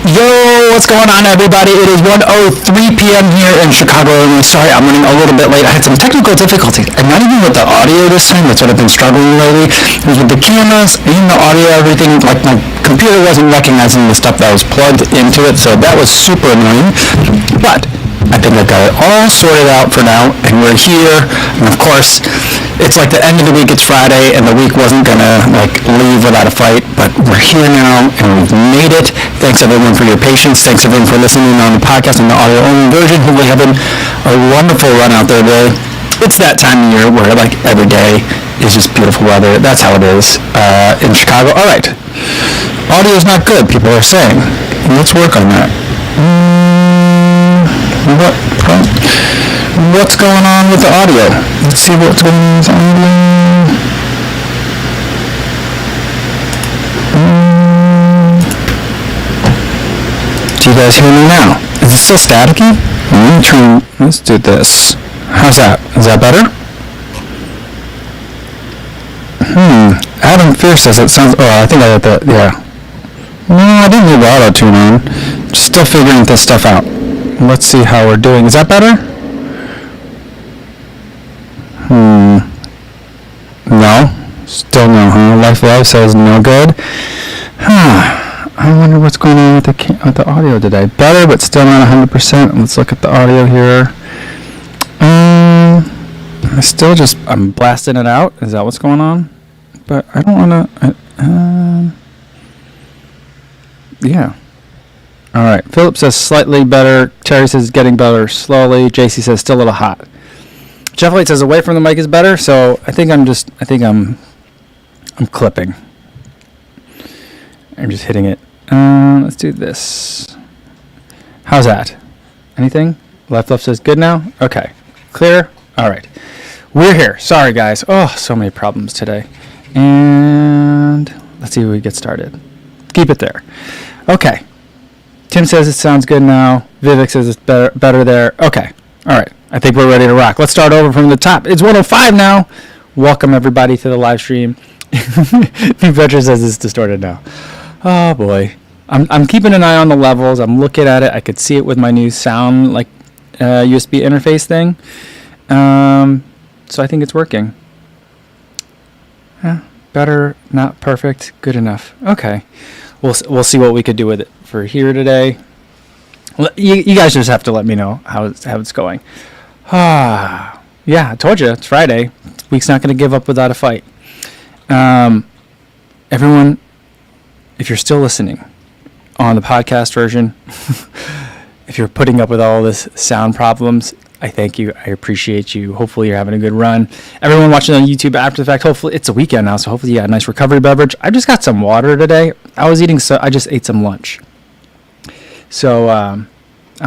Yo, what's going on, everybody? It is 1:03 p.m. here in Chicago, Illinois. Sorry, I'm running a little bit late. I had some technical difficulties, and not even with the audio this time. That's what I've been struggling lately. It was with the cameras, and the audio, everything. Like, my computer wasn't recognizing the stuff that was plugged into it, so that was super annoying. But I think I've got it all sorted out for now, and we're here. And of course, it's like the end of the week. It's Friday, and the week wasn't gonna leave without a fight. But we're here now, and we've made it. Thanks everyone for your patience. Thanks everyone for listening on the podcast and the audio-only version. Hopefully having a wonderful run out there today. It's that time of year where every day is just beautiful weather. That's how it is in Chicago. All right, audio's not good. People are saying. Let's work on that. What's going on with the audio? Let's see what's going on with the audio. Do you guys hear me now? Is it still staticky? Let's do this. How's that? Is that better? Adam Fierce says it sounds... Oh, I think I got that. Yeah. No, I didn't leave the auto-tune on. Just still figuring this stuff out. Let's see how we're doing. Is that better? No. Still no, huh? Life says no good. I wonder what's going on with the audio today. Better, but still not 100%. Let's look at the audio here. I'm blasting it out. Is that what's going on? But I don't want to... yeah. All right. Philip says slightly better. Terry says getting better slowly. JC says still a little hot. Jeff Light says away from the mic is better. So I think I'm clipping. I'm just hitting it. Let's do this. How's that? Anything? Left says good now. Okay. Clear. All right. We're here. Sorry, guys. Oh, so many problems today. And let's see if we get started. Keep it there. Okay. Tim says it sounds good now. Vivek says it's better there. Okay. All right. I think we're ready to rock. Let's start over from the top. It's 1:05 now. Welcome, everybody, to the live stream. New Veteran says it's distorted now. Oh, boy. I'm keeping an eye on the levels. I'm looking at it. I could see it with my new sound USB interface thing. So I think it's working. Better, not perfect, good enough. Okay. We'll see what we could do with it for here today. You guys just have to let me know how it's going. Yeah, I told you it's Friday. This week's not going to give up without a fight. Everyone, if you're still listening on the podcast version, if you're putting up with all this sound problems, I thank you. I appreciate you. Hopefully you're having a good run. Everyone watching on YouTube after the fact, hopefully it's a weekend now, so hopefully you got a nice recovery beverage. I just got some water today. I just ate some lunch. So I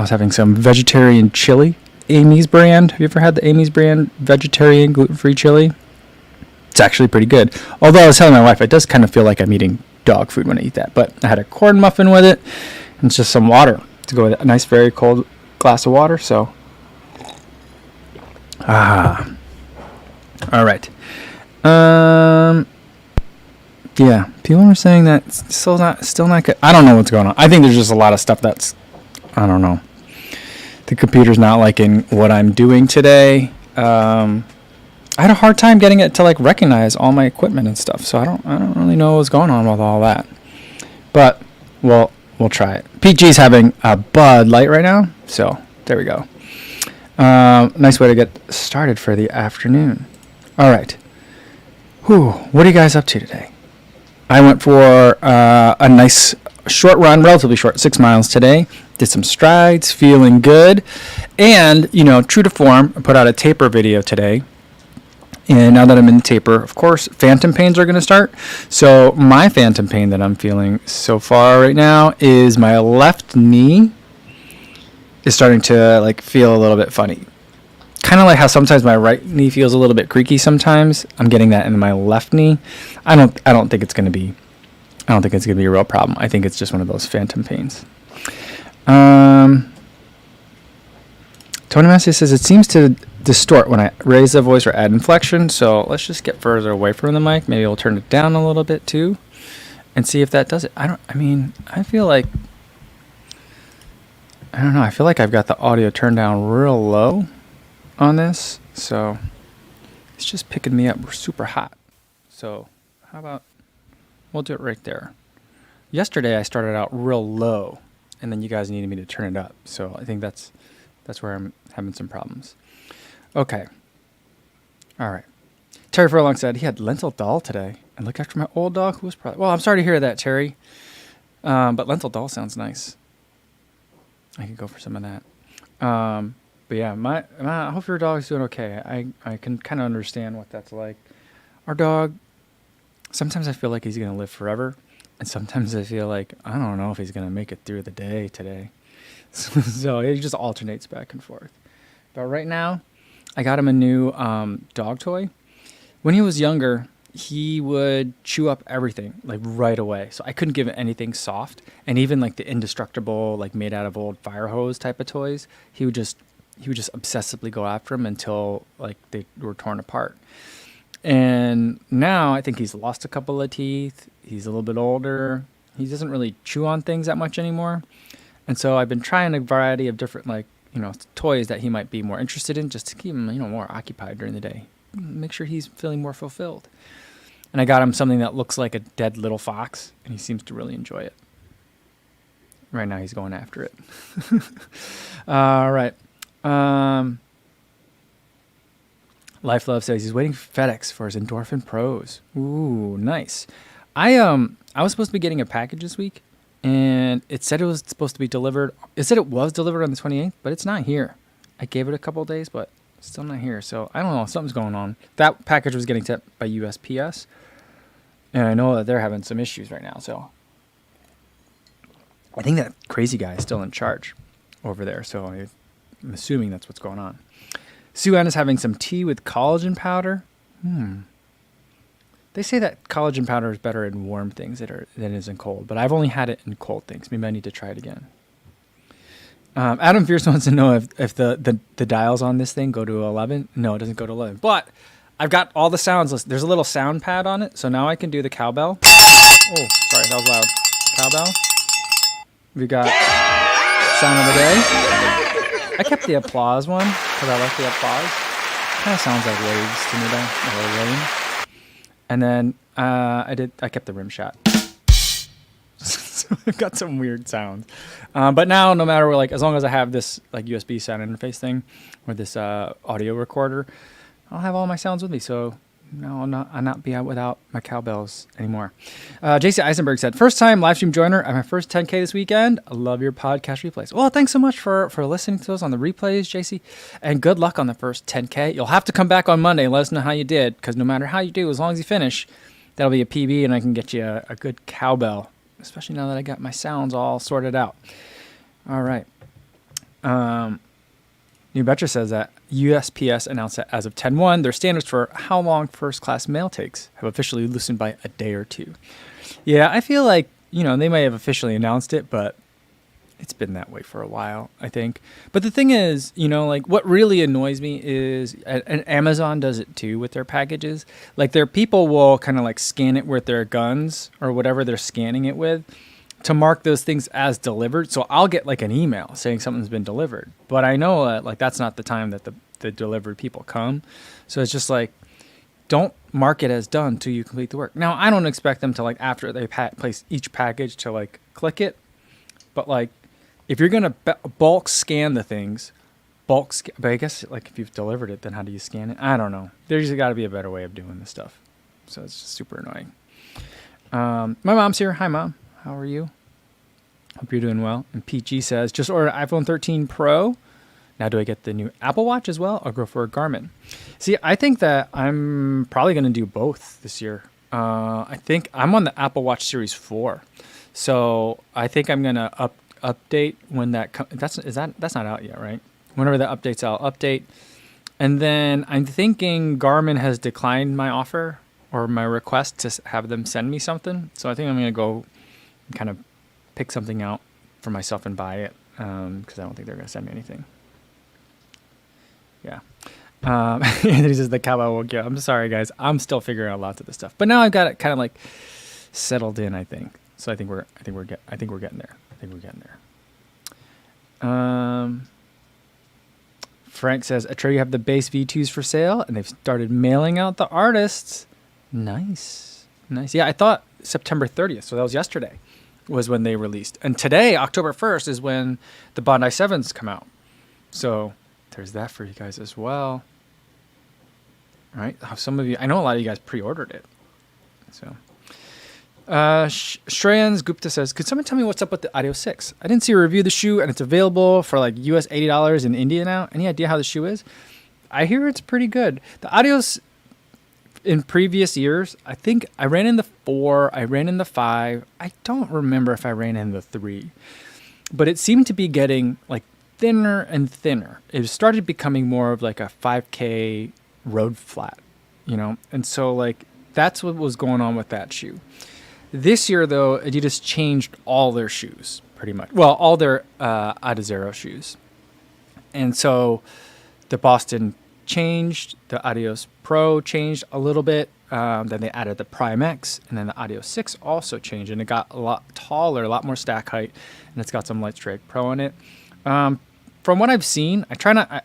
was having some vegetarian chili, Amy's brand. Have you ever had the Amy's brand vegetarian gluten-free chili? It's actually pretty good. Although I was telling my wife, it does kind of feel like I'm eating dog food when I eat that. But I had a corn muffin with it, and it's just some water to go with it. A nice, very cold glass of water. So, all right. Yeah, people are saying that it's still not good. I don't know what's going on. I think there's just a lot of stuff I don't know. The computer's not liking what I'm doing today. I had a hard time getting it to recognize all my equipment and stuff, so I don't really know what's going on with all that. But we'll try it. PG's having a Bud Light right now, so there we go. Nice way to get started for the afternoon. All right. What are you guys up to today? I went for a nice short run, relatively short, 6 miles today. Did some strides, feeling good. And, true to form, I put out a taper video today. And now that I'm in taper, of course, phantom pains are going to start. So my phantom pain that I'm feeling so far right now is my left knee is starting to feel a little bit funny. Kind of like how sometimes my right knee feels a little bit creaky sometimes. I'm getting that in my left knee. I don't think it's going to be a real problem. I think it's just one of those phantom pains. Tony Massey says it seems to distort when I raise the voice or add inflection. So let's just get further away from the mic. Maybe we'll turn it down a little bit too and see if that does it. I feel like I don't know. I feel like I've got the audio turned down real low on this, so it's just picking me up super hot. So how about we'll do it right there. Yesterday I started out real low, and then you guys needed me to turn it up. So I think that's where I'm having some problems. Okay. All right. Terry Furlong said he had lentil dal today and look after my old dog who was probably... Well, I'm sorry to hear that, Terry. But lentil dal sounds nice. I could go for some of that. But yeah, I hope your dog's doing okay. I can kind of understand what that's like. Our dog, sometimes I feel like he's going to live forever. And sometimes I feel like, I don't know if he's going to make it through the day today. So it just alternates back and forth. But right now, I got him a new dog toy. When he was younger, he would chew up everything like right away. So I couldn't give him anything soft. And even like the indestructible, like made out of old fire hose type of toys, he would just obsessively go after them until like they were torn apart. And now I think he's lost a couple of teeth. He's a little bit older. He doesn't really chew on things that much anymore. And so I've been trying a variety of different toys that he might be more interested in just to keep him, more occupied during the day. Make sure he's feeling more fulfilled. And I got him something that looks like a dead little fox, and he seems to really enjoy it. Right now he's going after it. All right. Life Love says he's waiting for FedEx for his Endorphin Pros. Ooh, nice. I was supposed to be getting a package this week, and it said it was supposed to be delivered. It said it was delivered on the 28th, but it's not here. I gave it a couple of days, but it's still not here. So I don't know. Something's going on. That package was getting sent by USPS, and I know that they're having some issues right now. So I think that crazy guy is still in charge over there. So I'm assuming that's what's going on. Sue Ann is having some tea with collagen powder. They say that collagen powder is better in warm things than it is in cold, but I've only had it in cold things. Maybe I need to try it again. Adam Fierce wants to know if the dials on this thing go to 11. No, it doesn't go to 11. But I've got all the sounds. There's a little sound pad on it, so now I can do the cowbell. Oh, sorry, that was loud. Cowbell. We got sound of the day. I kept the applause one because I like the applause. Kind of sounds like waves to me though, or rain. And then I kept the rim shot. So I've got some weird sounds. But now, no matter what, as long as I have this USB sound interface thing or this audio recorder, I'll have all my sounds with me. So no, I'll not be out without my cowbells anymore. JC Eisenberg said, first time live stream joiner at my first 10K this weekend. I love your podcast replays. Well, thanks so much for listening to those on the replays, JC. And good luck on the first 10K. You'll have to come back on Monday and let us know how you did, because no matter how you do, as long as you finish, that'll be a PB and I can get you a good cowbell, especially now that I got my sounds all sorted out. All right. New Betcher says that USPS announced that as of 10/1, their standards for how long first-class mail takes have officially loosened by a day or two. Yeah, I feel like, they may have officially announced it, but it's been that way for a while, I think. But the thing is, what really annoys me is, and Amazon does it too with their packages, their people will kind of scan it with their guns or whatever they're scanning it with to mark those things as delivered. So I'll get an email saying something's been delivered, but I know that that's not the time that the delivered people come. So it's just don't mark it as done till you complete the work. Now I don't expect them to after they place each package to click it, but if you're gonna bulk scan the things, but I guess if you've delivered it, then how do you scan it? I don't know. There's got to be a better way of doing this stuff. So it's just super annoying. My mom's here. Hi, Mom. How are you? Hope you're doing well. And PG says, just ordered iPhone 13 Pro. Now, do I get the new Apple Watch as well or go for a Garmin? See, I think that I'm probably going to do both this year. I think I'm on the Apple Watch Series 4. So I think I'm going to update when that comes. That's not out yet, right? Whenever that updates, I'll update. And then I'm thinking Garmin has declined my offer or my request to have them send me something. So I think I'm going to go kind of pick something out for myself and buy it because I don't think they're going to send me anything. Yeah. He says the cowbell will get. I'm sorry, guys. I'm still figuring out lots of this stuff, but now I've got it kind of settled in. I think so. I think we're getting there. Frank says, Atreyu you have the base V2s for sale, and they've started mailing out the artists. Nice. Yeah, I thought September 30th, so that was yesterday, was when they released. And today, October 1st, is when the Bondi 7s come out. So there's that for you guys as well. All right. Some of you, I know a lot of you guys pre-ordered it. So, Shreyans Gupta says, could someone tell me what's up with the Adios 6? I didn't see a review of the shoe, and it's available for like US $80 in India now. Any idea how the shoe is? I hear it's pretty good. The Adios in previous years, I think I ran in the 4, I ran in the 5. I don't remember if I ran in the 3, but it seemed to be getting like thinner and thinner. It started becoming more of like a 5K road flat, and so like that's what was going on with that shoe. This year though, Adidas changed all their shoes pretty much. Well, all their Adizero shoes, and so the Boston changed, the Adios Pro changed a little bit, then they added the Prime X, and then the Adios 6 also changed, and it got a lot taller, a lot more stack height, and it's got some Lightstrike Pro in it. From what I've seen,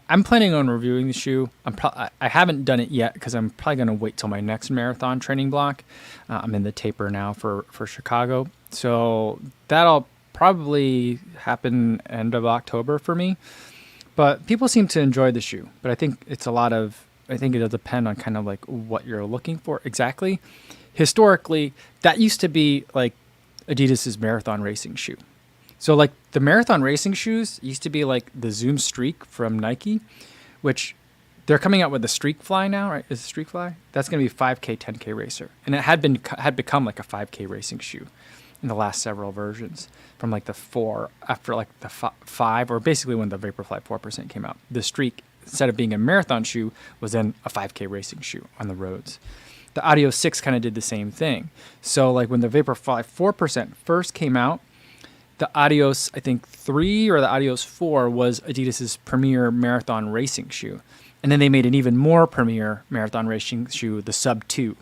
I'm planning on reviewing the shoe. I haven't done it yet because I'm probably going to wait till my next marathon training block. I'm in the taper now for Chicago. So that'll probably happen end of October for me. But people seem to enjoy the shoe. But I think it'll depend on kind of like what you're looking for exactly. Historically, that used to be like Adidas's marathon racing shoe. So like the marathon racing shoes used to be like the Zoom Streak from Nike, which they're coming out with the Streak Fly now, right? Is it Streak Fly? That's going to be 5K, 10K racer. And it had become like a 5K racing shoe in the last several versions, from like the 4 after like the 5, or basically when the Vaporfly 4% came out. The Streak, instead of being a marathon shoe, was then a 5K racing shoe on the roads. The Adios 6 kind of did the same thing. So like when the Vaporfly 4% first came out, the Adios, I think 3 or the Adios 4 was Adidas's premier marathon racing shoe. And then they made an even more premier marathon racing shoe, the Sub 2,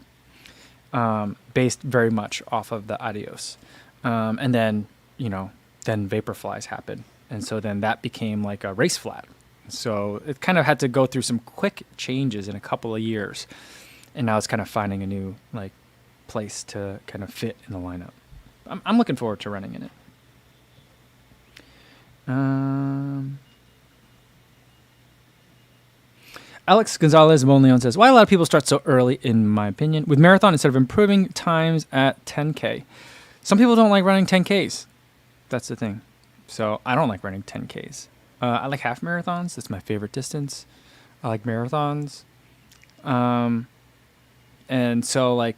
based very much off of the Adios. And then, then Vaporflies happened. And so then that became like a race flat. So it kind of had to go through some quick changes in a couple of years. And now it's kind of finding a new like place to kind of fit in the lineup. I'm looking forward to running in it. Alex Gonzalez Monleon says, why a lot of people start so early, in my opinion, with marathon instead of improving times at 10K? Some people don't like running 10Ks. That's the thing. So I don't like running 10Ks. I like half marathons. That's my favorite distance. I like marathons. And so like,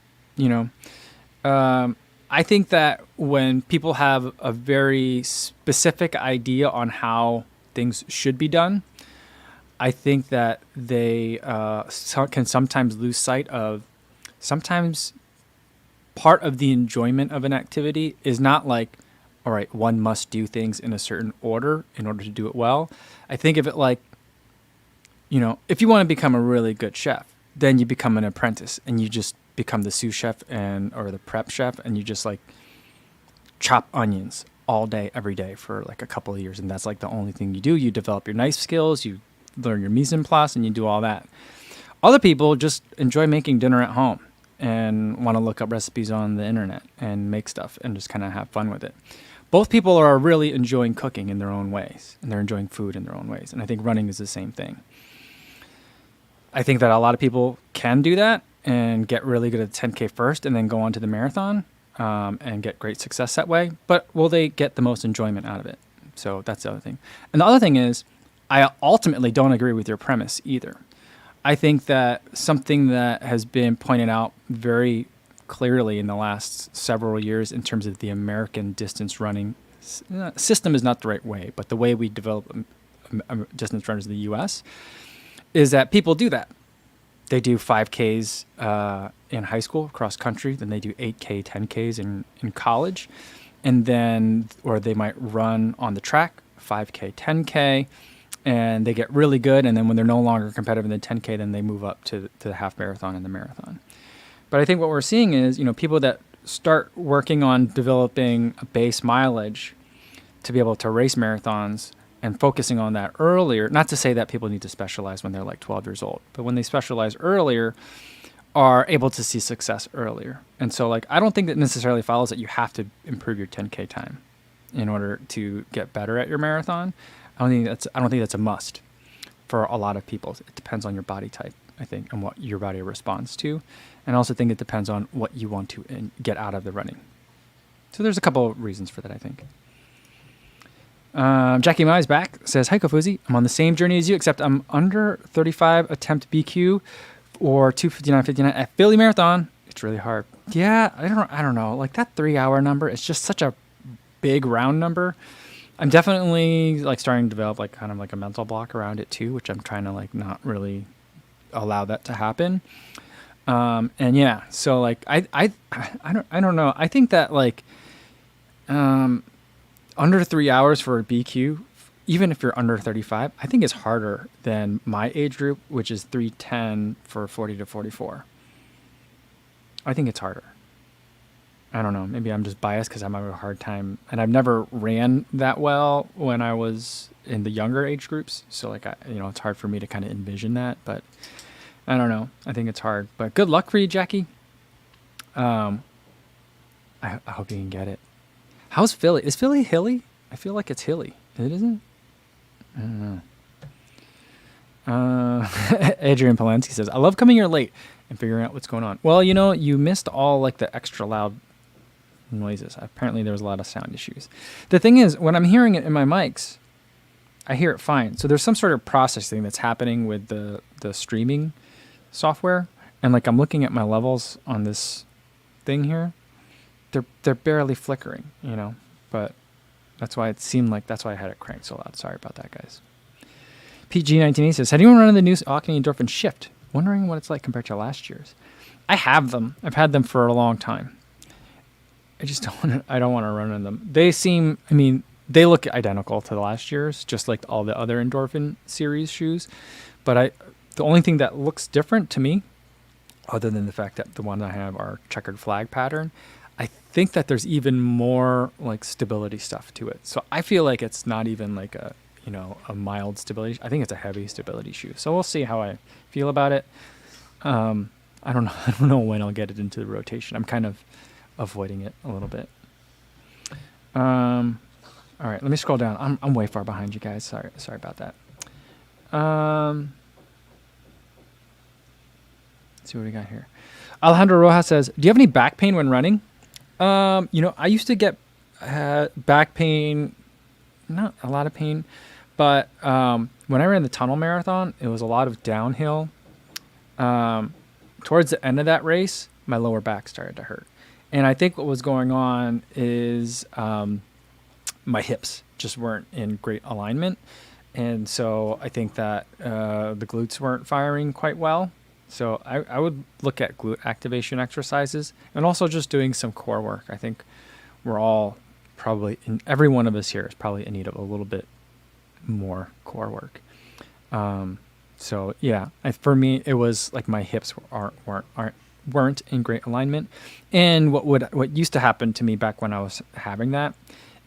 I think that when people have a very specific idea on how things should be done, I think that they can sometimes lose sight of sometimes part of the enjoyment of an activity is not like, all right, one must do things in a certain order in order to do it well. I think of it like, if you want to become a really good chef, then you become an apprentice and you just become the sous chef or the prep chef, and you just like chop onions all day, every day for like a couple of years. And that's like the only thing you do. You develop your knife skills, you learn your mise en place, and you do all that. Other people just enjoy making dinner at home and want to look up recipes on the internet and make stuff and just kind of have fun with it. Both people are really enjoying cooking in their own ways, and they're enjoying food in their own ways. And I think running is the same thing. I think that a lot of people can do that and get really good at 10K first and then go on to the marathon and get great success that way. But will they get the most enjoyment out of it? So that's the other thing. And the other thing is, I ultimately don't agree with your premise either. I think that something that has been pointed out very clearly in the last several years in terms of the American distance running system is not the right way, but the way we develop distance runners in the U.S. is that people do that. They do 5Ks in high school, cross country, then they do 8K, 10Ks in college, and then, or they might run on the track, 5K, 10K, and they get really good, and then when they're no longer competitive in the 10K, then they move up to the half marathon and the marathon. But I think what we're seeing is, people that start working on developing a base mileage to be able to race marathons and focusing on that earlier, not to say that people need to specialize when they're like 12 years old, but when they specialize earlier, are able to see success earlier. And so like, I don't think that necessarily follows that you have to improve your 10K time in order to get better at your marathon. I don't think that's a must for a lot of people. It depends on your body type, I think, and what your body responds to. And I also think it depends on what you want to get out of the running. So there's a couple of reasons for that, I think. Jackie Mai's back, says, hi Kofuzi, I'm on the same journey as you, except I'm under 35 attempt BQ or 2:59.59 at Philly Marathon. It's really hard. Yeah, I don't know. Like that 3 hour number is just such a big round number. I'm definitely like starting to develop like kind of like a mental block around it too, which I'm trying to like not really allow that to happen. And yeah, so like I don't know. I think that like under 3 hours for a BQ, even if you're under 35, I think it's harder than my age group, which is 3:10 for 40 to 44. I think it's harder. I don't know. Maybe I'm just biased because I'm having a hard time, and I've never ran that well when I was in the younger age groups. So like, it's hard for me to kind of envision that, but I don't know. I think it's hard, but good luck for you, Jackie. I hope you can get it. How's Philly? Is Philly hilly? I feel like it's hilly. It isn't? I don't know. Adrian Polanski says, I love coming here late and figuring out what's going on. Well, you missed all like the extra loud noises. Apparently there was a lot of sound issues. The thing is, when I'm hearing it in my mics, I hear it fine. So there's some sort of processing that's happening with the streaming software. And like I'm looking at my levels on this thing here. They're barely flickering, but that's why it seemed like that's why I had it cranked so loud. Sorry about that, guys. PG19 says, has anyone run the new Saucony Endorphin Shift? Wondering what it's like compared to last year's. I have them. I've had them for a long time. I just don't want to run in them. They look identical to the last year's, just like all the other Endorphin series shoes. But the only thing that looks different to me, other than the fact that the ones I have are checkered flag pattern, I think that there's even more like stability stuff to it. So I feel like it's not even like a mild stability. I think it's a heavy stability shoe. So we'll see how I feel about it. I don't know. I don't know when I'll get it into the rotation. I'm kind of avoiding it a little bit. All right, let me scroll down. I'm way far behind you guys. Sorry about that. Let's see what we got here. Alejandro Rojas says, do you have any back pain when running? I used to get back pain, not a lot of pain, but when I ran the tunnel marathon, it was a lot of downhill. Towards the end of that race, my lower back started to hurt. And I think what was going on is my hips just weren't in great alignment. And so I think that the glutes weren't firing quite well. So I would look at glute activation exercises and also just doing some core work. I think we're all probably, every one of us here is probably in need of a little bit more core work. So yeah, for me, it was like my hips weren't in great alignment. And what used to happen to me back when I was having that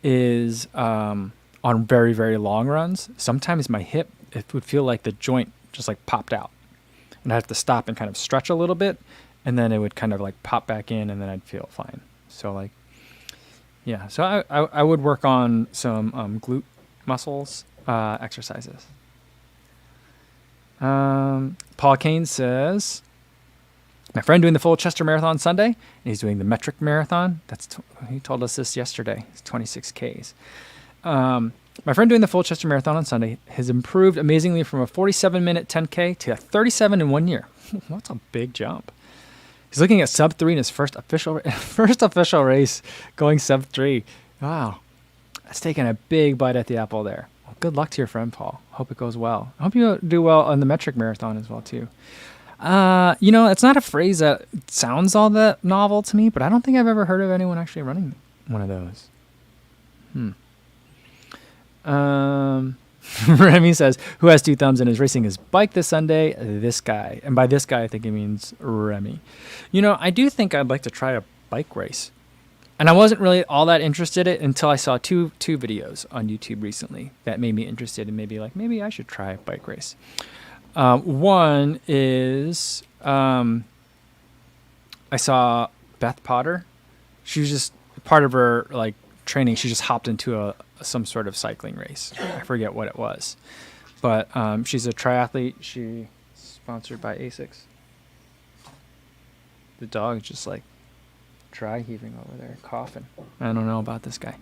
is on very, very long runs, sometimes my hip, it would feel like the joint just like popped out. And I'd have to stop and kind of stretch a little bit, and then it would kind of like pop back in, and then I'd feel fine. So like, yeah. So I would work on some glute muscles exercises. Paul Kane says, my friend doing the full Chester Marathon Sunday, and he's doing the metric marathon. He told us this yesterday. It's 26 Ks. My friend doing the full Chester Marathon on Sunday has improved amazingly from a 47-minute 10K to a 37 in 1 year. That's a big jump. He's looking at sub 3 in his first official race, going sub 3. Wow, that's taking a big bite at the apple there. Well, good luck to your friend, Paul. Hope it goes well. I hope you do well on the metric marathon as well too. It's not a phrase that sounds all that novel to me, but I don't think I've ever heard of anyone actually running one of those. Remy says, who has 2 thumbs and is racing his bike this Sunday? This guy. And by this guy, I think he means Remy. I do think I'd like to try a bike race. And I wasn't really all that interested in it until I saw two videos on YouTube recently that made me interested and maybe I should try a bike race. One is I saw Beth Potter. She was just part of her like training. She just hopped into some sort of cycling race. I forget what it was, but she's a triathlete. She's sponsored by ASICS. The dog is just like dry heaving over there, coughing. I don't know about this guy.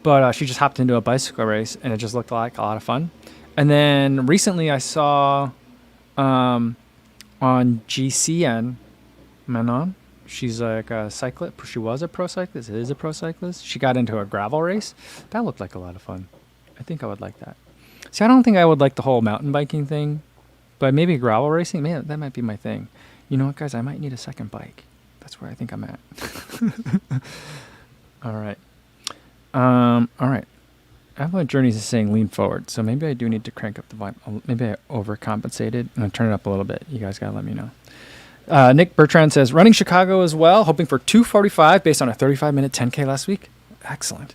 But she just hopped into a bicycle race, and it just looked like a lot of fun. And then recently I saw on GCN, Manon, she's like a cyclist. She was a pro cyclist, is a pro cyclist. She got into a gravel race. That looked like a lot of fun. I think I would like that. See, I don't think I would like the whole mountain biking thing, but maybe gravel racing, man, that might be my thing. You know what, guys? I might need a second bike. That's where I think I'm at. All right. All right. Avalanche Journeys is saying lean forward, so maybe I do need to crank up the volume. Maybe I overcompensated. I'm going to turn it up a little bit. You guys got to let me know. Nick Bertrand says, running Chicago as well, hoping for 2:45 based on a 35-minute 10K last week. Excellent.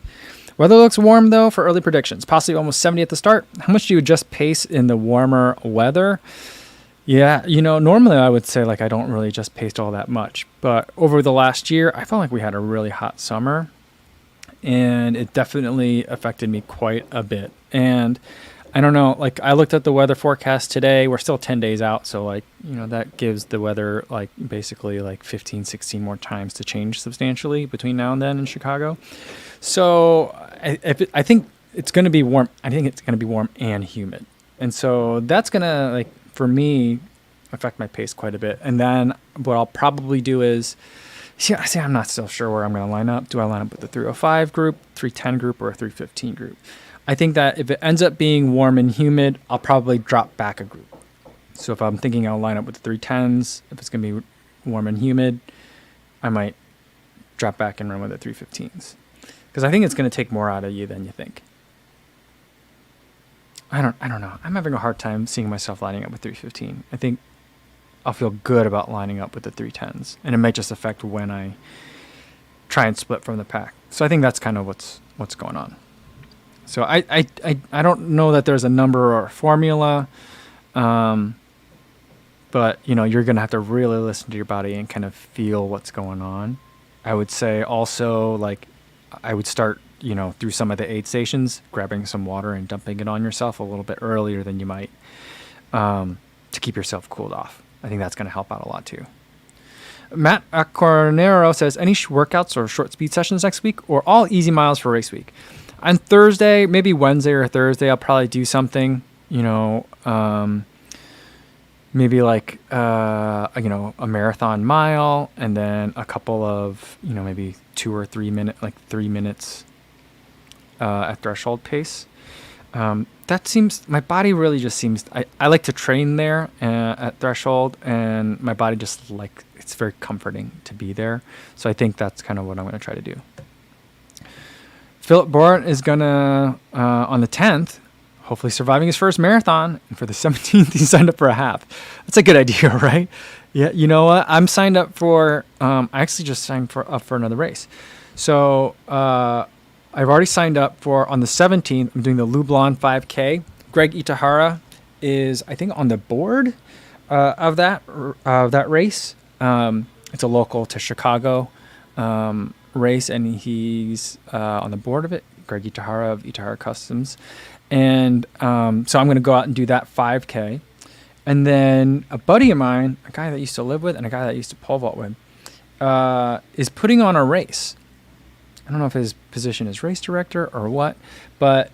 Weather looks warm, though, for early predictions. Possibly almost 70 at the start. How much do you adjust pace in the warmer weather? Yeah, normally I would say, like, I don't really just pace all that much. But over the last year, I felt like we had a really hot summer. And it definitely affected me quite a bit. And I don't know, like, I looked at the weather forecast today. We're still 10 days out. So, like, that gives the weather, like, basically, like, 15, 16 more times to change substantially between now and then in Chicago. So I think it's going to be warm. I think it's going to be warm and humid. And so that's going to, like, for me, affect my pace quite a bit. And then what I'll probably do is, see, I'm not still sure where I'm going to line up. Do I line up with the 305 group, 310 group, or a 315 group? I think that if it ends up being warm and humid, I'll probably drop back a group. So if I'm thinking I'll line up with the 310s, if it's going to be warm and humid, I might drop back and run with the 315s. Because I think it's going to take more out of you than you think. I don't know. I'm having a hard time seeing myself lining up with 315. I think I'll feel good about lining up with the 310s, and it might just affect when I try and split from the pack. So I think that's kind of what's going on. So I don't know that there's a number or a formula, but you're gonna have to really listen to your body and kind of feel what's going on. I would say also, like, I would start through some of the aid stations, grabbing some water and dumping it on yourself a little bit earlier than you might, to keep yourself cooled off. I think that's going to help out a lot too. Matt Cornero says, any workouts or short speed sessions next week, or all easy miles for race week? On Thursday, maybe Wednesday or Thursday, I'll probably do something, maybe like, a marathon mile, and then a couple of, maybe 2 or 3 minutes at threshold pace. That seems, my body really just seems, I like to train there at threshold, and my body just, like, it's very comforting to be there. So I think that's kind of what I'm going to try to do. Philip Borat is going to, on the 10th, hopefully surviving his first marathon, and for the 17th, he signed up for a half. That's a good idea, right? Yeah, you know what? I'm signed up for, I actually just signed up for another race. So, I've already signed up for, on the 17th, I'm doing the Lublin 5K. Greg Itahara is, I think, on the board of that race. It's a local to Chicago race, and he's on the board of it, Greg Itahara of Itahara Customs. And so I'm going to go out and do that 5K. And then a buddy of mine, a guy that I used to live with and a guy that I used to pole vault with, is putting on a race. I don't know if his position is race director or what, but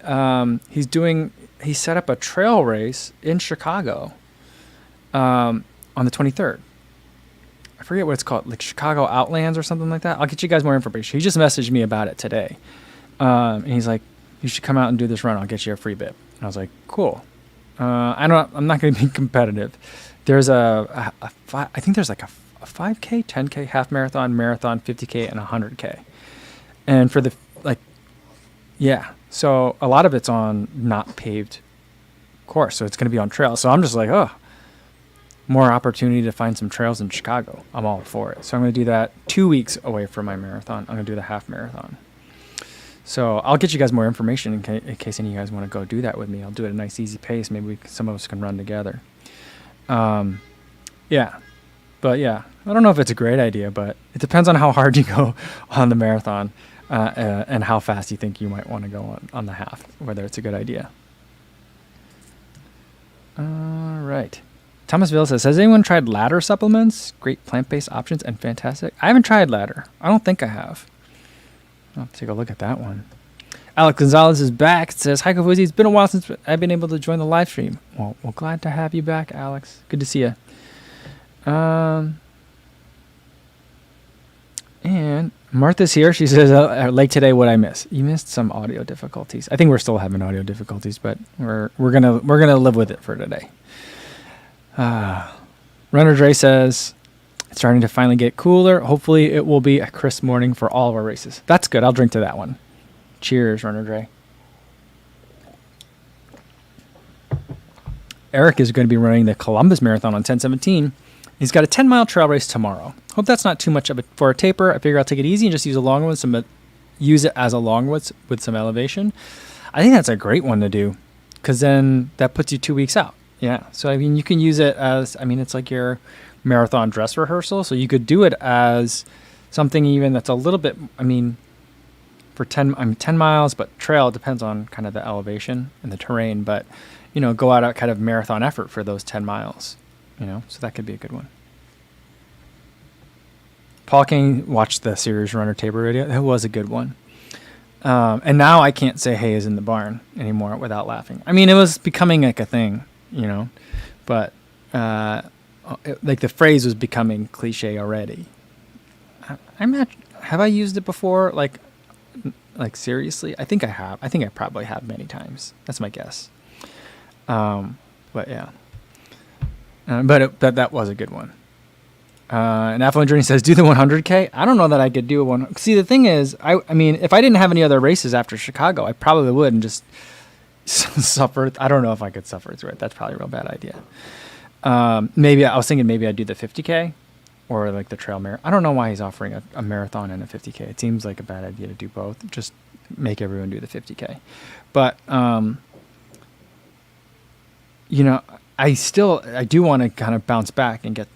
he set up a trail race in Chicago on the 23rd. I forget what it's called, like Chicago Outlands or something like that. I'll get you guys more information. He just messaged me about it today. And he's like, you should come out and do this run. I'll get you a free bib. And I was like, cool. I'm not going to be competitive. There's I think there's like a 5K, 10K, half marathon, 50K, and 100K. And for the, yeah. So a lot of it's on not paved course. So it's going to be on trail. So I'm just like, oh, more opportunity to find some trails in Chicago, I'm all for it. So I'm going to do that 2 weeks away from my marathon. I'm going to do the half marathon. So I'll get you guys more information in case any of you guys want to go do that with me. I'll do it at a nice, easy pace. Maybe some of us can run together. Yeah. But yeah, I don't know if it's a great idea, but it depends on how hard you go on the marathon and how fast you think you might want to go on the half, whether it's a good idea. All right. Thomasville says, has anyone tried ladder supplements? Great plant-based options and fantastic. I haven't tried ladder. I don't think I have. I'll take a look at that one. Alex Gonzalez is back. It says, hi, Kofuzi. It's been a while since I've been able to join the live stream. Well, glad to have you back, Alex. Good to see you. And Martha's here. She says, like today, what I miss? You missed some audio difficulties. I think we're still having audio difficulties, but we're gonna live with it for today. Runner Dre says, it's starting to finally get cooler. Hopefully it will be a crisp morning for all of our races. That's good. I'll drink to that one. Cheers, Runner Dre. Eric is going to be running the Columbus Marathon on 10/17. He's got a 10-mile trail race tomorrow. Hope that's not too much of it for a taper. I figure I'll take it easy and just use it as a long with some elevation. I think that's a great one to do because then that puts you 2 weeks out. Yeah. So, I mean, you can use it as, it's like your marathon dress rehearsal. So you could do it as something even that's a little bit, for 10 miles, but trail depends on kind of the elevation and the terrain, but, go out at kind of marathon effort for those 10 miles, so that could be a good one. Paul King watched the Serious Runner Taper video. That was a good one. And now I can't say "Hey" is in the barn anymore without laughing. It was becoming like a thing, but like the phrase was becoming cliche already. I'm not. Have I used it before? Like seriously? I think I have. I think I probably have many times. That's my guess. But yeah. But that was a good one. And Affluent Journey says, do the 100K. I don't know that I could do a one. See, the thing is, if I didn't have any other races after Chicago, I probably would and just suffer. I don't know if I could suffer through it. That's probably a real bad idea. Maybe I was thinking maybe I'd do the 50K or like the trail marathon. I don't know why he's offering a marathon and a 50K. It seems like a bad idea to do both. Just make everyone do the 50K. But, I do want to kind of bounce back and get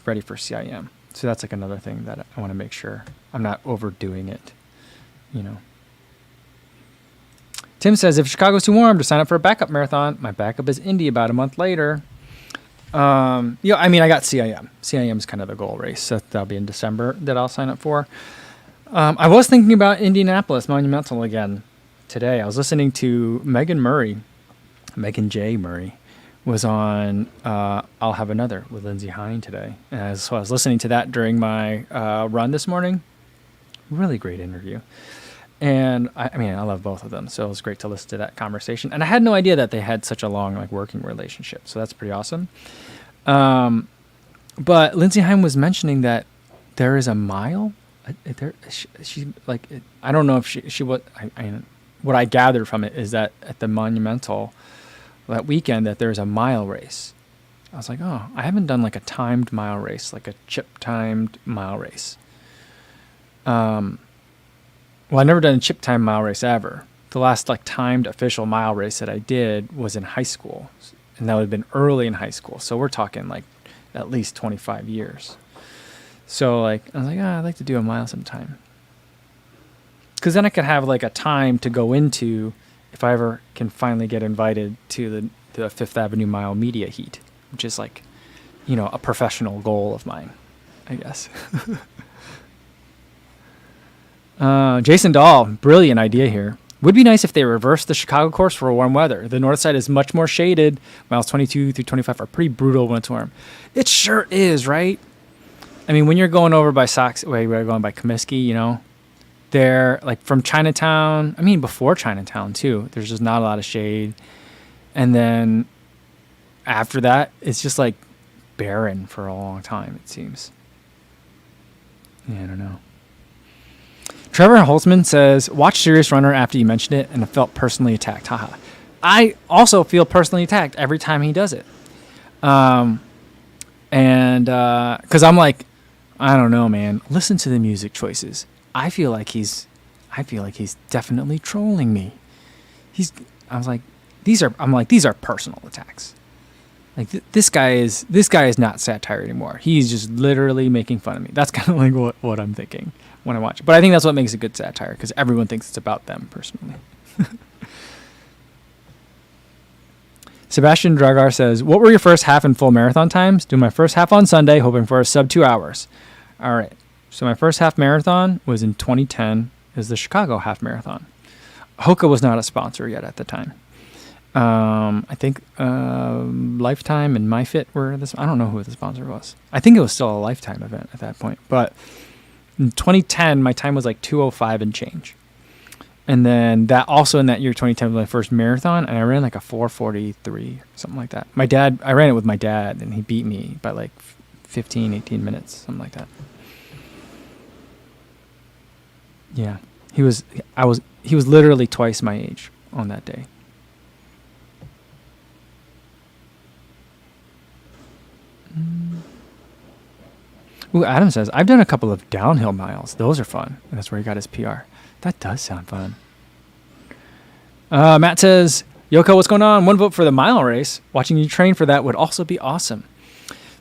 ready for CIM. So that's like another thing that I want to make sure I'm not overdoing it, Tim says, if Chicago's too warm to sign up for a backup marathon, my backup is Indy about a month later. I got CIM. CIM is kind of the goal race. So that'll be in December that I'll sign up for. I was thinking about Indianapolis Monumental again today. I was listening to Megan J. Murray was on I'll Have Another with Lindsey Hine today. And so I was listening to that during my run this morning. Really great interview. And I love both of them. So it was great to listen to that conversation. And I had no idea that they had such a long working relationship. So that's pretty awesome. But Lindsey Hine was mentioning that there is a mile. I don't know if she what I gathered from it is that at the Monumental that weekend that there's a mile race. I was like, oh, I haven't done like a timed mile race, like a chip timed mile race. I've never done a chip timed mile race ever. The last timed official mile race that I did was in high school, and that would have been early in high school. So we're talking at least 25 years. So I was like, I'd like to do a mile sometime. Because then I could have a time to go into if I ever can finally get invited to the Fifth Avenue Mile Media Heat, which is a professional goal of mine, I guess. Jason Dahl, brilliant idea here. Would be nice if they reversed the Chicago course for warm weather. The north side is much more shaded. Miles 22 through 25 are pretty brutal when it's warm. It sure is, right? When you're going over by we're going by Comiskey, there, from Chinatown, before Chinatown too, there's just not a lot of shade. And then after that, it's just barren for a long time, it seems. Yeah, I don't know. Trevor Holtzman says, watch Serious Runner after you mentioned it, and I felt personally attacked. Haha. I also feel personally attacked every time he does it. And because I'm like, I don't know, man. Listen to the music choices. I feel like he's definitely trolling me. I was like, these are personal attacks. Like this guy is not satire anymore. He's just literally making fun of me. That's kind of like what I'm thinking when I watch it. But I think that's what makes a good satire, because everyone thinks it's about them personally. Sebastian Dragar says, what were your first half and full marathon times? Do my first half on Sunday, hoping for a sub 2 hours. All right. So my first half marathon was in 2010. It was the Chicago half marathon. Hoka was not a sponsor yet at the time. I think Lifetime and MyFit were this. I don't know who the sponsor was. I think it was still a Lifetime event at that point. But in 2010, my time was like 2:05 and change. And then that also in that year, 2010, was my first marathon, and I ran like a 4:43, something like that. I ran it with my dad, and he beat me by like 15, 18 minutes, something like that. Yeah, he was literally twice my age on that day. Ooh, Adam says, I've done a couple of downhill miles. Those are fun. And that's where he got his PR. That does sound fun. Matt says, Yoko, what's going on? 1 vote for the mile race. Watching you train for that would also be awesome.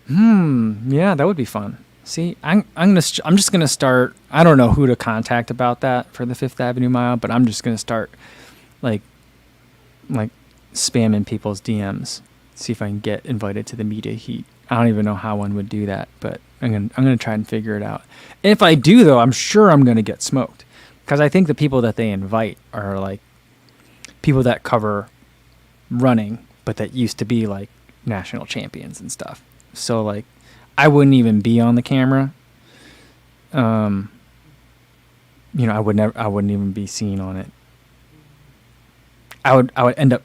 Yeah, that would be fun. See, I'm just gonna start. I don't know who to contact about that for the Fifth Avenue mile, but I'm just gonna start like spamming people's DMs. See if I can get invited to the media heat. I don't even know how one would do that, but I'm gonna try and figure it out. And if I do, though, I'm sure I'm gonna get smoked, because I think the people that they invite are like people that cover running, but that used to be like national champions and stuff. So like, I wouldn't even be on the camera. I wouldn't even be seen on it. I would end up.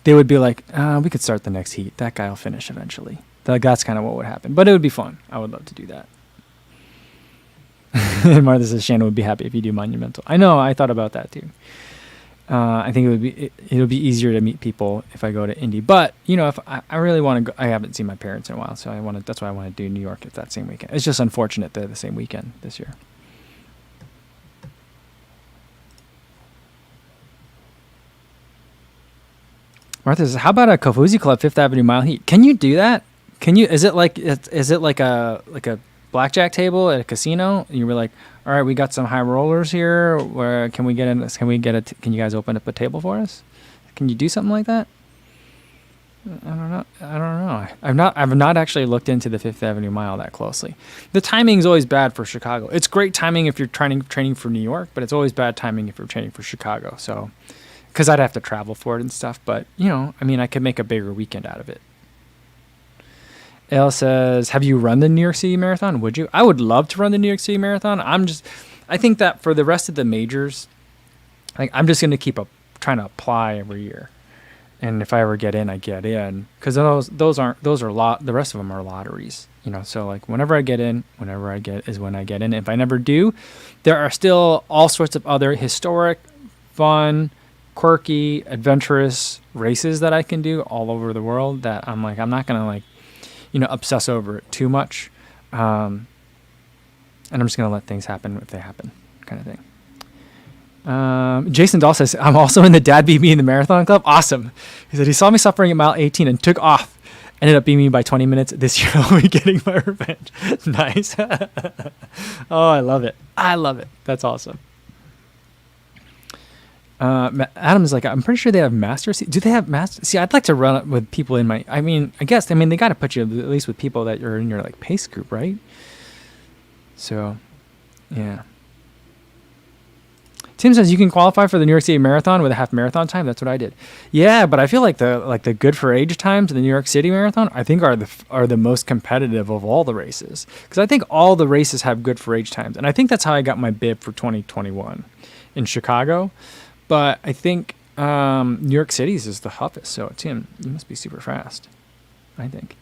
They would be like, we could start the next heat. That guy will finish eventually. That's kind of what would happen. But it would be fun. I would love to do that. Martha says Shannon would be happy if you do Monumental. I know. I thought about that too. I think it'll be easier to meet people if I go to Indy. But if I really want to go, I haven't seen my parents in a while, so that's why I want to do New York at that same weekend. It's just unfortunate they're the same weekend this year. Martha says, how about a Kofuzi Club Fifth Avenue mile heat? Can you do that? Is it like a blackjack table at a casino? And you were like, all right, we got some high rollers here. Where can you guys open up a table for us? Can you do something like that? I don't know. I've not actually looked into the Fifth Avenue mile that closely. The timing is always bad for Chicago. It's great timing if you're training for New York, but it's always bad timing if you're training for Chicago. So, because I'd have to travel for it and stuff. But I could make a bigger weekend out of it. Elle says, have you run the New York City Marathon? Would you? I would love to run the New York City Marathon. I think that for the rest of the majors, I'm just going to keep trying to apply every year. And if I ever get in, I get in. Because those are the rest of them are lotteries. So like whenever I get in is when I get in. If I never do, there are still all sorts of other historic, fun, quirky, adventurous races that I can do all over the world that I'm not going to obsess over it too much. And I'm just going to let things happen if they happen, kind of thing. Jason Dahl says, I'm also in the Dad Beat Me in the Marathon Club. Awesome. He said he saw me suffering at mile 18 and took off. Ended up beating me by 20 minutes. This year I'll be getting my revenge. Nice. Oh, I love it. That's awesome. Adam's like, I'm pretty sure they have master seat. Do they have master? See, I'd like to run it with people in my. I guess they got to put you at least with people that are in your like pace group, right? So, yeah. Tim says you can qualify for the New York City Marathon with a half marathon time. That's what I did. Yeah, but I feel like the good for age times in the New York City Marathon, I think are the most competitive of all the races, because I think all the races have good for age times, and I think that's how I got my bib for 2021 in Chicago. But I think New York City's is the toughest. So Tim, you must be super fast, I think.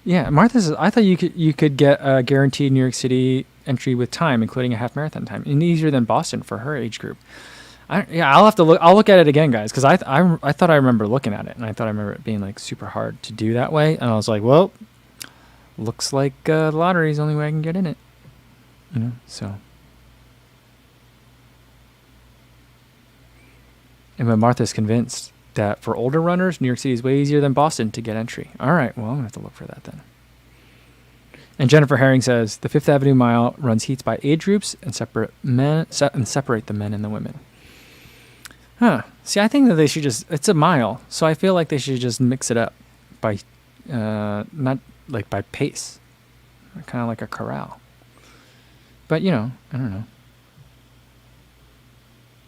Yeah, Martha says, I thought you could get a guaranteed New York City entry with time, including a half marathon time, and easier than Boston for her age group. I'll have to look. I'll look at it again, guys, because I thought I remember looking at it, and I thought I remember it being like super hard to do that way, and I was like, well, looks like the lottery is the only way I can get in it, So. And when Martha's convinced that for older runners, New York City is way easier than Boston to get entry. All right, well, I'm gonna have to look for that then. And Jennifer Herring says the Fifth Avenue Mile runs heats by age groups and separate the men and the women. Huh. See, I think that they should it's a mile, so I feel like they should just mix it up by, not like by pace, kind of like a corral. But, I don't know.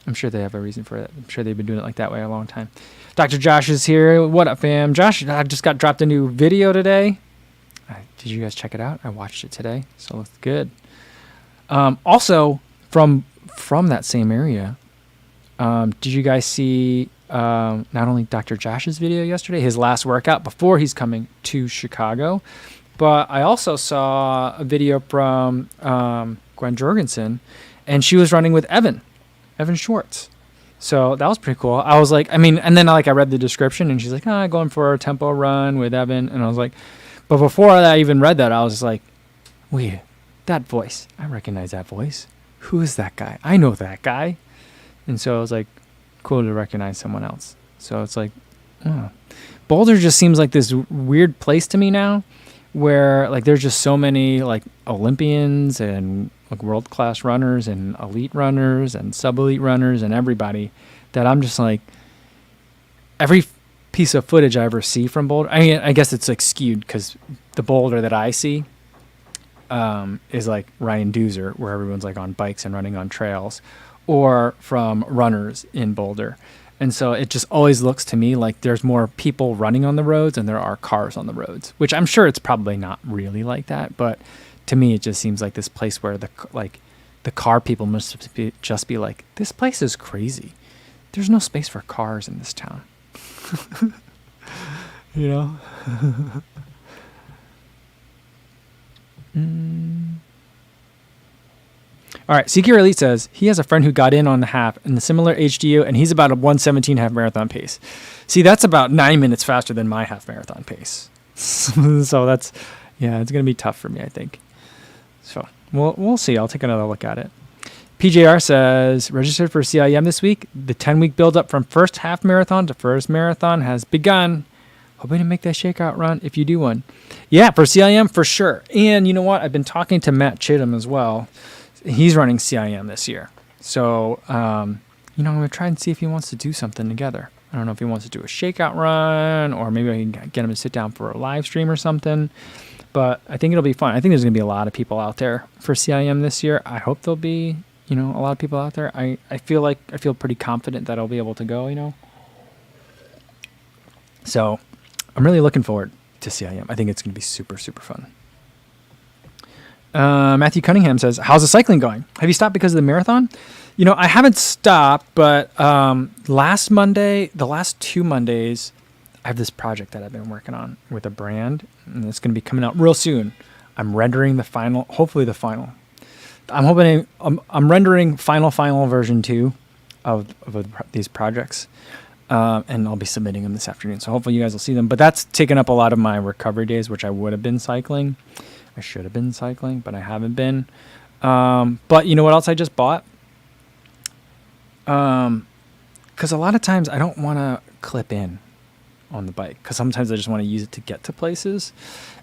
I'm sure they have a reason for it. I'm sure they've been doing it like that way a long time. Dr. Josh is here. What up, fam? Josh, I just got dropped a new video today. Did you guys check it out? I watched it today, so it looks good. Also, from that same area, did you guys see not only Dr. Josh's video yesterday, his last workout before he's coming to Chicago, but I also saw a video from Gwen Jorgensen, and she was running with Evan Schwartz. So that was pretty cool. I was like, and then I read the description, and she's like, going for a tempo run with Evan, and I was like, but before I even read that, I was just like, wait, that voice, I recognize that voice. Who is that guy? I know that guy. And so it was like cool to recognize someone else. So it's like, Boulder just seems like this weird place to me now, where there's just so many Olympians and world-class runners and elite runners and sub-elite runners and everybody, that I'm just like, every piece of footage I ever see from Boulder, I guess it's skewed because the Boulder that I see is like Ryan Doozer, where everyone's on bikes and running on trails, or from runners in Boulder. And so it just always looks to me like there's more people running on the roads than there are cars on the roads, which I'm sure it's probably not really like that. But to me, it just seems like this place where the car people must just be like, this place is crazy. There's no space for cars in this town. All right, Secure Elite says he has a friend who got in on the half in the similar age to you, and he's about a 1:17 half marathon pace. See, that's about 9 minutes faster than my half marathon pace. So it's going to be tough for me, I think. So we'll see. I'll take another look at it. PJR says, registered for CIM this week. The 10-week build-up from first half marathon to first marathon has begun. Hoping to make that shakeout run if you do one. Yeah, for CIM, for sure. And you know what? I've been talking to Matt Chittum as well. He's running CIM this year. So, I'm going to try and see if he wants to do something together. I don't know if he wants to do a shakeout run, or maybe I can get him to sit down for a live stream or something. But I think it'll be fun. I think there's going to be a lot of people out there for CIM this year. I hope there'll be, a lot of people out there. I feel pretty confident that I'll be able to go, So I'm really looking forward to CIM. I think it's going to be super, super fun. Matthew Cunningham says, how's the cycling going? Have you stopped because of the marathon? I haven't stopped, but the last 2 Mondays, I have this project that I've been working on with a brand, and it's going to be coming out real soon. I'm rendering hopefully the final. I'm rendering final version 2 of these projects, and I'll be submitting them this afternoon. So hopefully you guys will see them. But that's taken up a lot of my recovery days, which I would have been cycling. I should have been cycling, but I haven't been. But you know what else I just bought? Because a lot of times I don't want to clip in on the bike, because sometimes I just want to use it to get to places.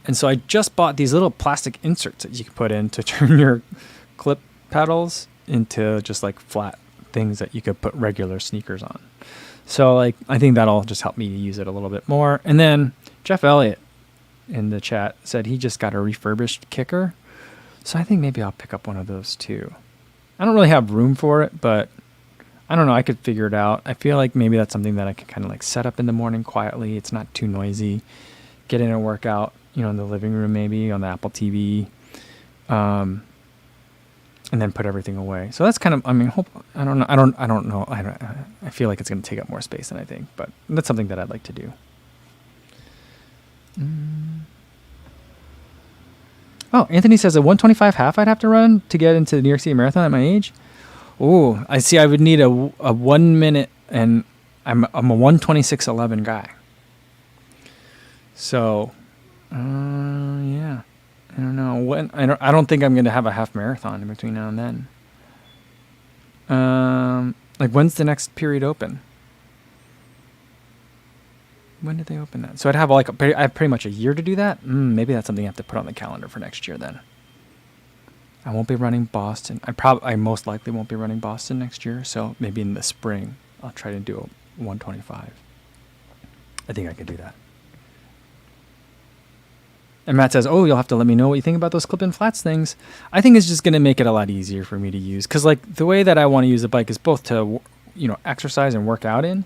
And so I just bought these little plastic inserts that you can put in to turn your clip pedals into just flat things that you could put regular sneakers on. So I think that'll just help me to use it a little bit more. And then Jeff Elliott in the chat said he just got a refurbished kicker. So I think maybe I'll pick up one of those too. I don't really have room for it, but I don't know. I could figure it out. I feel like maybe that's something that I can kind of set up in the morning quietly. It's not too noisy. Get in a workout, in the living room, maybe on the Apple TV, and then put everything away. So that's kind of, I don't know. I feel like it's going to take up more space than I think, but that's something that I'd like to do. Oh, Anthony says a 125 half I'd have to run to get into the New York City Marathon at my age. Oh, I see. I would need a 1 minute, and I'm a 1:26:11 guy. So, yeah, I don't know when. I don't think I'm gonna have a half marathon in between now and then. Like when's the next period open? When did they open that? So I'd have like I have pretty much a year to do that. Maybe that's something I have to put on the calendar for next year then. I won't be running Boston. I most likely won't be running Boston next year. So maybe in the spring I'll try to do a 1:25. I think I could do that. And Matt says, "Oh, you'll have to let me know what you think about those clip-in flats things." I think it's just going to make it a lot easier for me to use, because like the way that I want to use the bike is both to, exercise and work out in,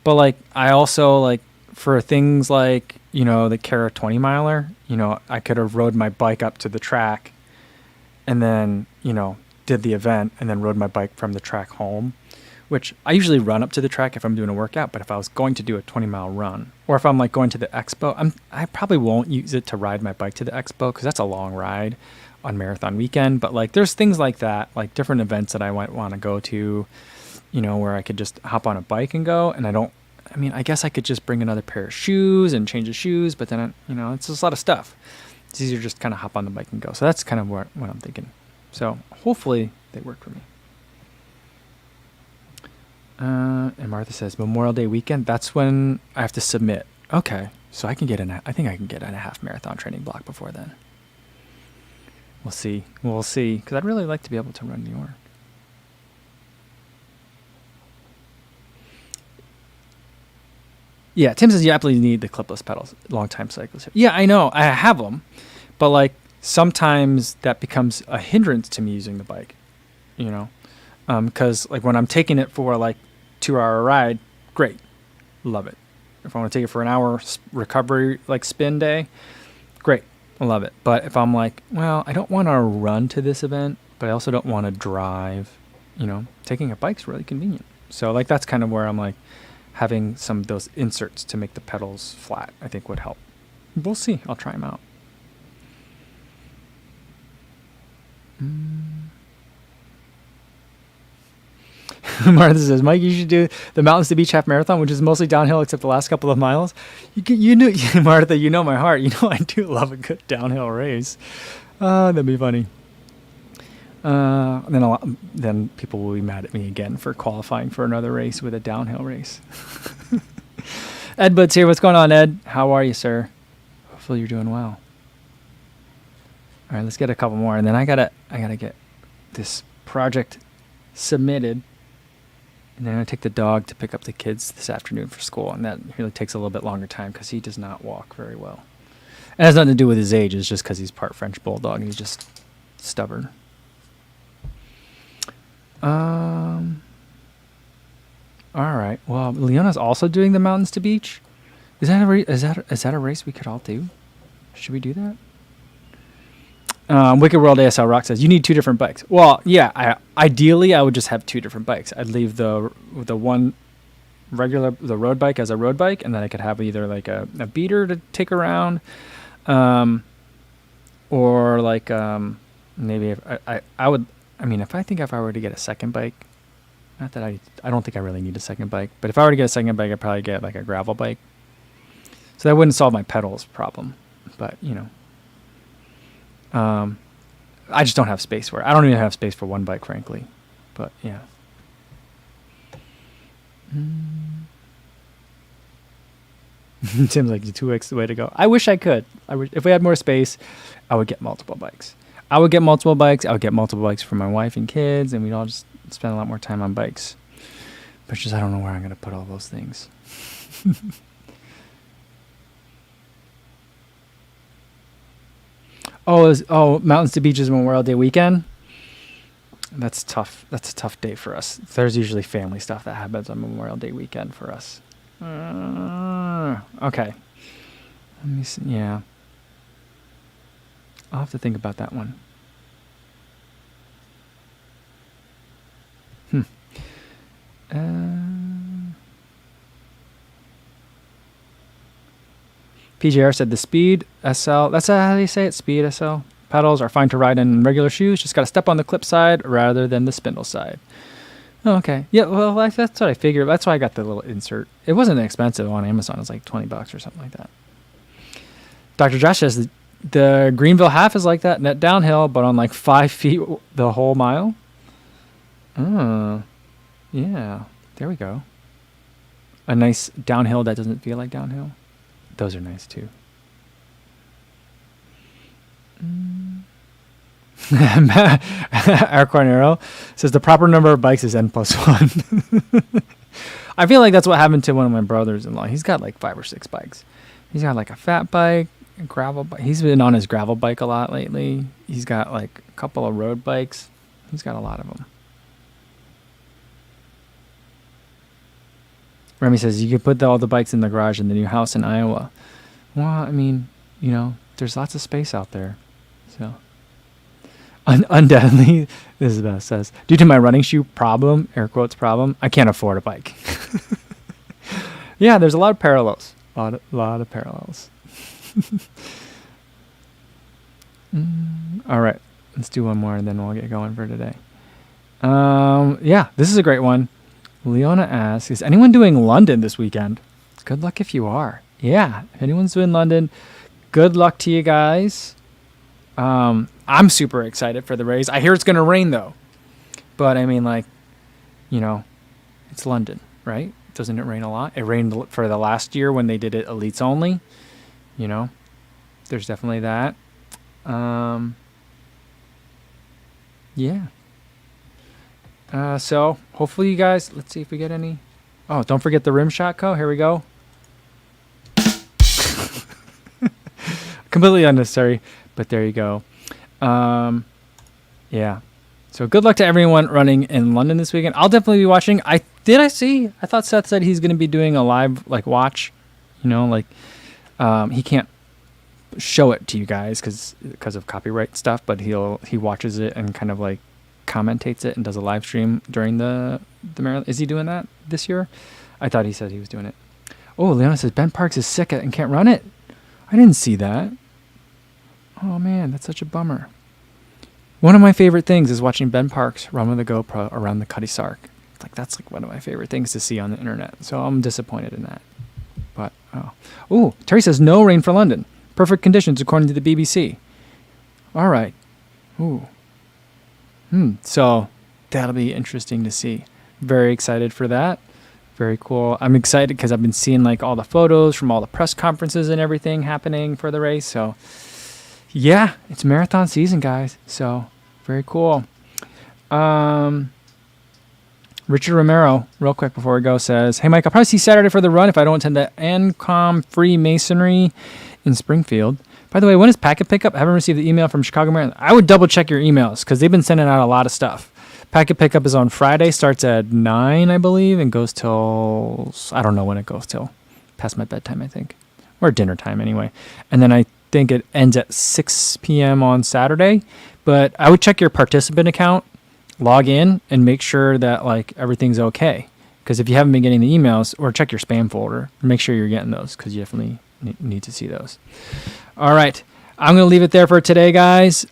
but like I also like for things like the Kara 20 miler, I could have rode my bike up to the track, and then did the event, and then rode my bike from the track home. Which I usually run up to the track if I'm doing a workout, but if I was going to do a 20-mile run, or if I'm like going to the expo, I probably won't use it to ride my bike to the expo, because that's a long ride on marathon weekend. But like there's things like that, like different events that I might want to go to, where I could just hop on a bike and go. And I guess I could just bring another pair of shoes and change the shoes, but then, it's just a lot of stuff. It's easier to just kind of hop on the bike and go. So that's kind of what I'm thinking. So hopefully they work for me. And Martha says Memorial Day weekend. That's when I have to submit. Okay, so I think I can get in a half marathon training block before then. We'll see. Because I'd really like to be able to run New York. Yeah, Tim says you absolutely need the clipless pedals. Long-time cyclists. Yeah, I know. I have them, but like sometimes that becomes a hindrance to me using the bike. Because like when I'm taking it for like 2-hour ride, great, love it. If I want to take it for an hour recovery like spin day, great, I love it. But if I'm like, well, I don't want to run to this event, but I also don't want to drive, taking a bike's really convenient. So like that's kind of where I'm like having some of those inserts to make the pedals flat, I think would help. We'll see. I'll try them out. Martha says, Mike, you should do the Mountains to Beach half marathon, which is mostly downhill except the last couple of miles. You knew, Martha, you know my heart. I do love a good downhill race. That'd be funny. Then people will be mad at me again for qualifying for another race with a downhill race. Ed Bud's here. What's going on, Ed? How are you, sir? Hopefully you're doing well. All right, let's get a couple more, and then I gotta get this project submitted. And then I take the dog to pick up the kids this afternoon for school, and that really takes a little bit longer time because he does not walk very well. It has nothing to do with his age. It's just because he's part French bulldog and he's just stubborn. All right. Well, Leona's also doing the Mountains to Beach. Is that a race we could all do? Should we do that? Wicked World ASL Rock says you need 2 different bikes. Well, yeah. Ideally, I would just have 2 different bikes. I'd leave the one the road bike as a road bike, and then I could have either like a beater to take around, or like maybe if I would. I mean, if I were to get a second bike, not that I don't think I really need a second bike, but if I were to get a second bike, I'd probably get like a gravel bike. So that wouldn't solve my pedals problem, but I just don't have space for it. I don't even have space for one bike, frankly. But yeah. Tim's like, 2x the way to go. I wish I could. If we had more space, I would get multiple bikes. I would get multiple bikes for my wife and kids, and we'd all just spend a lot more time on bikes. But just I don't know where I'm going to put all those things. Mountains to Beaches Memorial Day weekend. That's tough. That's a tough day for us. There's usually family stuff that happens on Memorial Day weekend for us. Okay. Let me see. Yeah. I'll have to think about that one. PJR said the Speed SL. That's how you say it? Speed SL? pedals are fine to ride in regular shoes. Just got to step on the clip side rather than the spindle side. Oh, okay. Yeah, well, that's what I figured. That's why I got the little insert. It wasn't expensive on Amazon. It was like $20 or something like that. Dr. Josh says the Greenville half is like that, net downhill, but on like 5 feet the whole mile. Oh, yeah. There we go. A nice downhill that doesn't feel like downhill. Those are nice too. Our Cornero says the proper number of bikes is N+1. I feel like that's what happened to one of my brothers-in-law. He's got like 5 or 6 bikes. He's got like a fat bike, a gravel bike. He's been on his gravel bike a lot lately. He's got like a couple of road bikes. He's got a lot of them. Remy says you could put all the bikes in the garage in the new house in Iowa. Well, I mean, there's lots of space out there. So, undoubtedly, Isabel says, due to my running shoe problem, air quotes problem, I can't afford a bike. Yeah, there's a lot of parallels. A lot of parallels. All right, let's do one more and then we'll get going for today. Yeah, this is a great one. Leona asks, is anyone doing London this weekend? Good luck if you are. Yeah, if anyone's doing London, good luck to you guys. I'm super excited for the race. I hear it's going to rain, though. But, I mean, like, it's London, right? Doesn't it rain a lot? It rained for the last year when they did it elites only. There's definitely that. Yeah. So, hopefully you guys, let's see if we get any. Oh, don't forget the rim shot, Co. Here we go. Completely unnecessary, but there you go. Yeah. So good luck to everyone running in London this weekend. I'll definitely be watching. I thought Seth said he's going to be doing a live watch. He can't show it to you guys because of copyright stuff, but he watches it and kind of commentates it and does a live stream during the marathon. Is he doing that this year? I thought he said he was doing it. Oh, Leona says Ben Parks is sick and can't run it. I didn't see that. Oh man, that's such a bummer. One of my favorite things is watching Ben Parks run with a GoPro around the Cutty Sark. That's one of my favorite things to see on the internet. So I'm disappointed in that. But Terry says no rain for London. Perfect conditions according to the BBC. All right. Ooh. So that'll be interesting to see. Very excited for that. Very cool. I'm excited because I've been seeing all the photos from all the press conferences and everything happening for the race. So yeah, it's marathon season, guys. So very cool. Richard Romero, real quick before we go, says, hey, Mike, I'll probably see Saturday for the run if I don't attend the ANCOM Freemasonry in Springfield. By the way, when is packet pickup? I haven't received the email from Chicago Marathon. I would double check your emails because they've been sending out a lot of stuff. Packet pickup is on Friday, starts at 9, I believe, and goes till, I don't know when it goes till. Past my bedtime, I think. Or dinner time, anyway. And then I think it ends at 6 p.m. on Saturday. But I would check your participant account, log in, and make sure that, everything's okay. Because if you haven't been getting the emails, or check your spam folder, make sure you're getting those, because you definitely need to see those. All right. I'm going to leave it there for today, guys.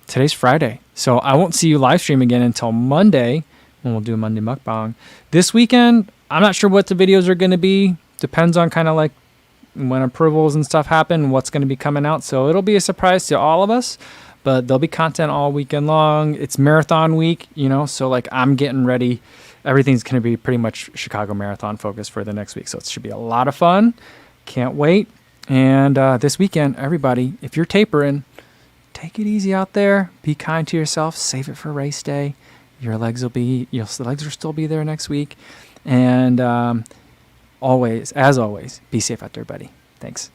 Today's Friday, so I won't see you live stream again until Monday when we'll do a Monday mukbang. This weekend, I'm not sure what the videos are going to be. Depends on kind of when approvals and stuff happen, what's going to be coming out. So it'll be a surprise to all of us, but there'll be content all weekend long. It's marathon week, so I'm getting ready. Everything's going to be pretty much Chicago Marathon focused for the next week. So it should be a lot of fun. Can't wait. And this weekend, everybody, if you're tapering, take it easy out there. Be kind to yourself. Save it for race day. Your legs will still be there next week. And as always, be safe out there, buddy. Thanks.